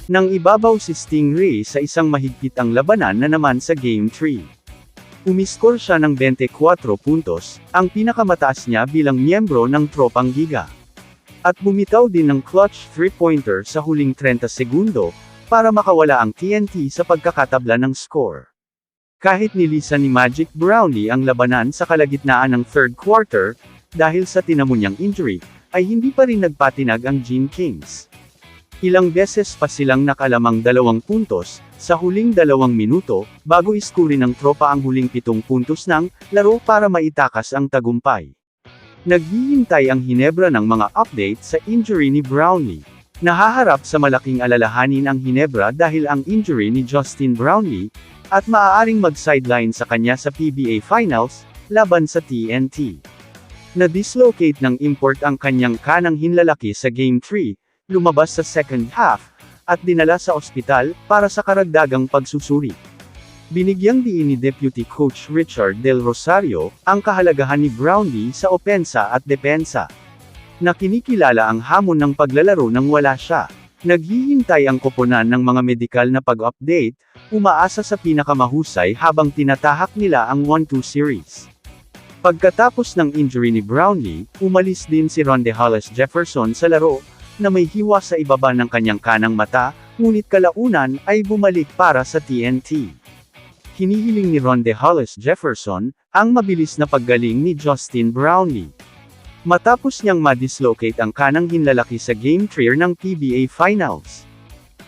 Nang ibabaw si Stingray sa isang mahigpitang labanan na naman sa Game 3. Umiskor siya ng 24 puntos, ang pinakamataas niya bilang miyembro ng Tropang Giga. At bumitaw din ng clutch 3-pointer sa huling 30 segundo, para makawala ang TNT sa pagkakatabla ng score. Kahit nilisan ni Magic Brownlee ang labanan sa kalagitnaan ng third quarter, dahil sa tinamo niyang injury, ay hindi pa rin nagpatinag ang Gene Kings. Ilang beses pa silang nakalamang 2 puntos, sa huling 2 minuto, bago iskurin ng tropa ang huling 7 puntos ng laro para maitakas ang tagumpay. Naghihintay ang Hinebra ng mga update sa injury ni Brownlee. Nahaharap sa malaking alalahanin ang Hinebra dahil ang injury ni Justin Brownlee, at maaaring mag-sideline sa kanya sa PBA Finals, laban sa TNT. Na-dislocate ng import ang kanyang kanang hinlalaki sa Game 3, lumabas sa second half, at dinala sa ospital, para sa karagdagang pagsusuri. Binigyang diin ni Deputy Coach Richard Del Rosario, ang kahalagahan ni Brownlee sa opensa at depensa. Na kinikilala ang hamon ng paglalaro nang wala siya. Naghihintay ang koponan ng mga medikal na pag-update, umaasa sa pinakamahusay habang tinatahak nila ang 1-2 series. Pagkatapos ng injury ni Brownlee, umalis din si Ronde Hollis Jefferson sa laro, na may hiwa sa ibaba ng kanyang kanang mata, ngunit kalaunan ay bumalik para sa TNT. Hinihiling ni Ronde Hollis Jefferson, ang mabilis na paggaling ni Justin Brownlee. Matapos niyang ma-dislocate ang kanang hinlalaki sa Game 3 ng PBA Finals.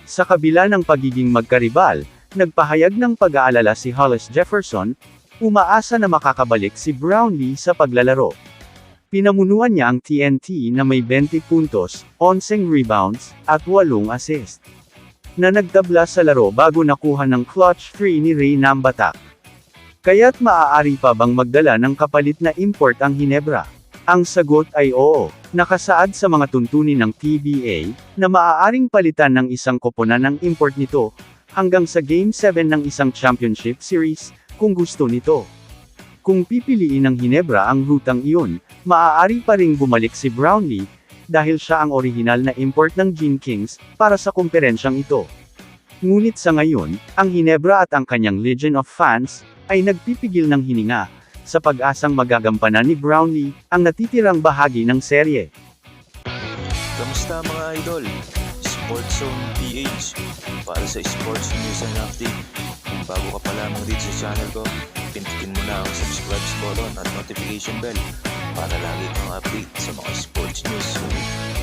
Sa kabila ng pagiging magkaribal, nagpahayag ng pag-aalala si Hollis Jefferson, umaasa na makakabalik si Brownlee sa paglalaro. Pinamunuan niya ang TNT na may 20 puntos, 11 rebounds, at 8 assist. Na nagtabla sa laro bago nakuha ng clutch 3 ni Ray Nambatak. Kaya't maaari pa bang magdala ng kapalit na import ang Hinebra? Ang sagot ay oo. Nakasaad sa mga tuntunin ng PBA, na maaaring palitan ng isang koponan ng import nito, hanggang sa Game 7 ng isang championship series, kung gusto nito. Kung pipiliin ng Hinebra ang rutang iyon, maaari pa ring bumalik si Brownlee, dahil siya ang orihinal na import ng Gene Kings, para sa komperensyang ito. Ngunit sa ngayon, ang Hinebra at ang kanyang legion of fans, ay nagpipigil ng hininga, sa pag-asang magagampanan ni Brownlee, ang natitirang bahagi ng serye. Kamusta mga idol? Sports Zone PH, para sa sports news and update. Kung bago ka pa lamang dito sa channel ko, pindutin mo na ang subscribe button at notification bell, para lagi kang update sa mga sports news